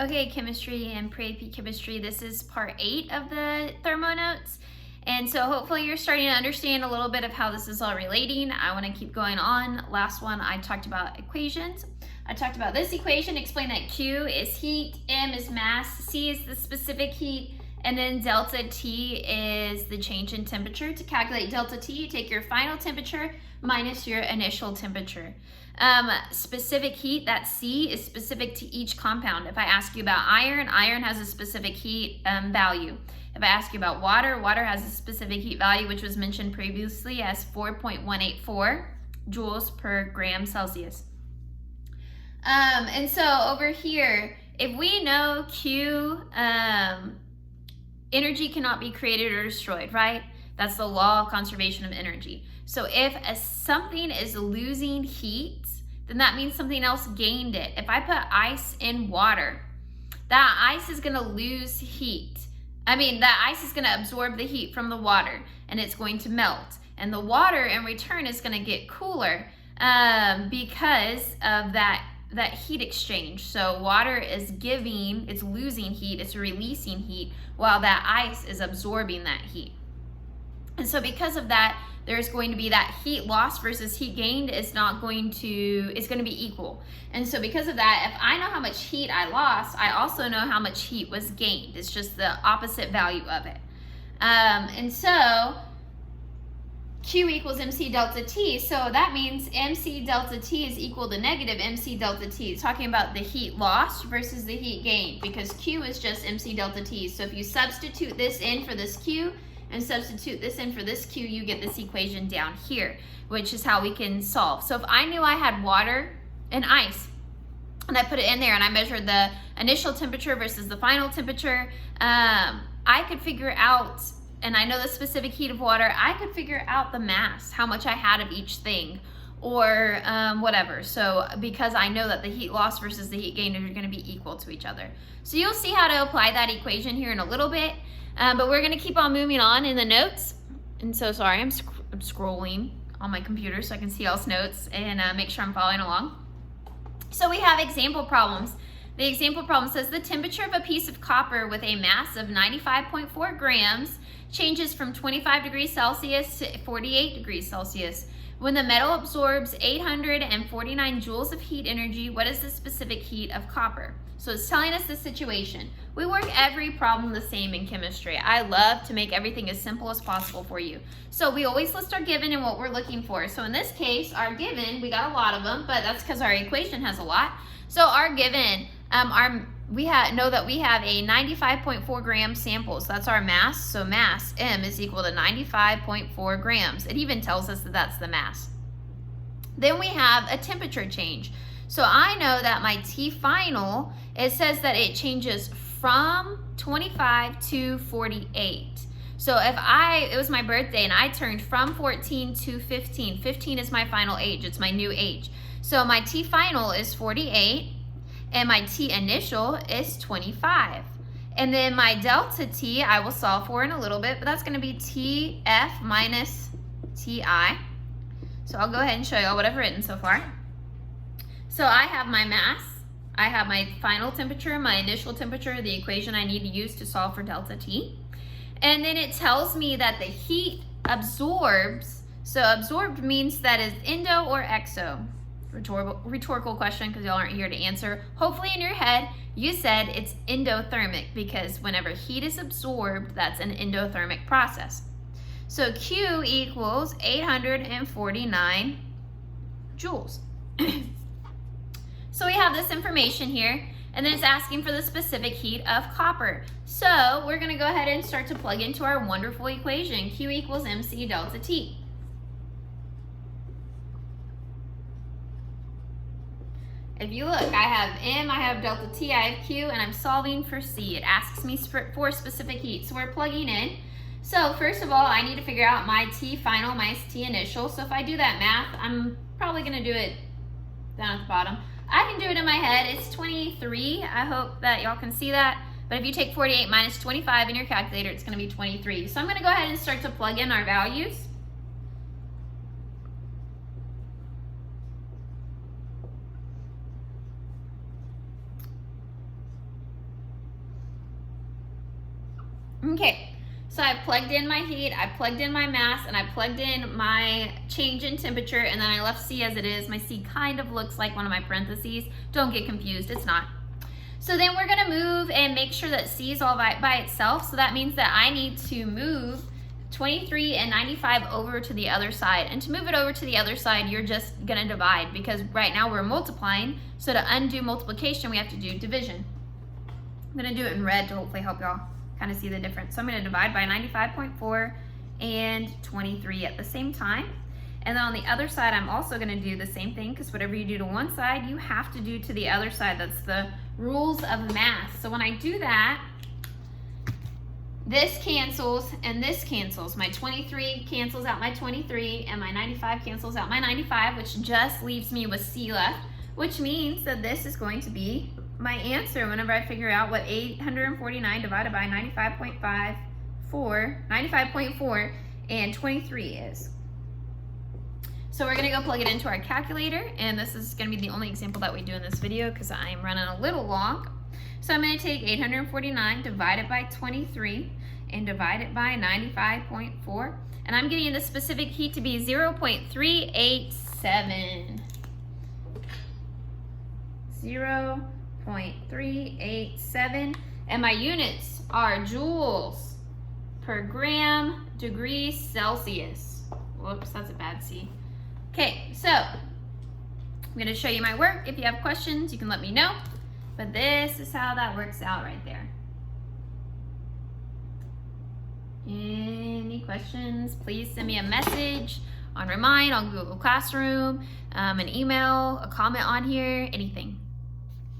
Okay, chemistry and pre-AP chemistry, this is part 8 of the thermo notes. And so hopefully you're starting to understand a little bit of how this is all relating. I want to keep going on. Last one, I talked about equations. I talked about this equation, explain that Q is heat, M is mass, C is the specific heat, and then delta T is the change in temperature. To calculate delta T, you take your final temperature minus your initial temperature. Specific heat, that C, is specific to each compound. If I ask you about iron, iron has a specific heat value. If I ask you about water, water has a specific heat value, which was mentioned previously as 4.184 joules per gram Celsius. And so over here, if we know Q, energy cannot be created or destroyed, right? That's the law of conservation of energy. So if something is losing heat, then that means something else gained it. If I put ice in water, that ice is gonna lose heat. That ice is gonna absorb the heat from the water and it's going to melt. And the water in return is gonna get cooler because of that heat exchange. So water is it's losing heat, it's releasing heat, while that ice is absorbing that heat. And so because of that, there's going to be that heat loss versus heat gained it's going to be equal. And so because of that, if I know how much heat I lost, I also know how much heat was gained. It's just the opposite value of it. And so Q equals MC delta T, so that means MC delta T is equal to negative MC delta T. It's talking about the heat lost versus the heat gained, because Q is just MC delta T. So if you substitute this in for this Q and substitute this in for this Q, you get this equation down here, which is how we can solve. So if I knew I had water and ice, and I put it in there and I measured the initial temperature versus the final temperature, I could figure out, and I know the specific heat of water, I could figure out the mass, how much I had of each thing, or whatever. So because I know that the heat loss versus the heat gain are going to be equal to each other. So you'll see how to apply that equation here in a little bit, but we're going to keep on moving on in the notes. And so sorry, I'm scrolling on my computer so I can see y'all's notes and make sure I'm following along. So we have example problems. The example problem says the temperature of a piece of copper with a mass of 95.4 grams changes from 25 degrees Celsius to 48 degrees Celsius. When the metal absorbs 849 joules of heat energy, what is the specific heat of copper? So it's telling us the situation. We work every problem the same in chemistry. I love to make everything as simple as possible for you. So we always list our given and what we're looking for. So in this case, our given, we got a lot of them, but that's because our equation has a lot. So our given, we know that we have a 95.4 gram sample, so that's our mass. So mass, M, is equal to 95.4 grams. It even tells us that that's the mass. Then we have a temperature change. So I know that my T final, it says that it changes from 25 to 48. So if it was my birthday and I turned from 14 to 15, 15 is my final age, it's my new age. So my T final is 48. And my T initial is 25. And then my delta T, I will solve for in a little bit, but that's gonna be TF minus TI. So I'll go ahead and show you what I've written so far. So I have my mass, I have my final temperature, my initial temperature, the equation I need to use to solve for delta T. And then it tells me that the heat absorbs, so absorbed means that is endo or exo. Rhetorical question because y'all aren't here to answer. Hopefully in your head you said it's endothermic, because whenever heat is absorbed, that's an endothermic process. So Q equals 849 joules. So we have this information here, and then it's asking for the specific heat of copper. So we're going to go ahead and start to plug into our wonderful equation. Q equals MC delta T. If you look, I have M, I have delta T, I have Q, and I'm solving for C. It asks me for specific heat, so we're plugging in. So first of all, I need to figure out my T final minus T initial. So if I do that math, I'm probably gonna do it down at the bottom. I can do it in my head, it's 23. I hope that y'all can see that. But if you take 48 minus 25 in your calculator, it's gonna be 23. So I'm gonna go ahead and start to plug in our values. Okay, so I plugged in my heat, I plugged in my mass, and I plugged in my change in temperature, and then I left C as it is. My C kind of looks like one of my parentheses. Don't get confused, it's not. So then we're gonna move and make sure that C is all by itself. So that means that I need to move 23 and 95 over to the other side. And to move it over to the other side, you're just gonna divide, because right now we're multiplying. So to undo multiplication, we have to do division. I'm gonna do it in red to hopefully help y'all kind of see the difference. So I'm gonna divide by 95.4 and 23 at the same time. And then on the other side, I'm also gonna do the same thing, because whatever you do to one side, you have to do to the other side. That's the rules of math. So when I do that, this cancels and this cancels. My 23 cancels out my 23, and my 95 cancels out my 95, which just leaves me with C left, which means that this is going to be my answer whenever I figure out what 849 divided by 95.4 and 23 is. So we're gonna go plug it into our calculator, and this is gonna be the only example that we do in this video because I am running a little long. So I'm gonna take 849 divided by 23 and divide it by 95.4, and I'm getting the specific heat to be 0.387. 0.387, and my units are joules per gram degrees Celsius. Whoops, that's a bad C. Okay, so I'm gonna show you my work. If you have questions, you can let me know, but this is how that works out right there. Any questions, please send me a message on Remind, on Google Classroom, an email, a comment on here, anything.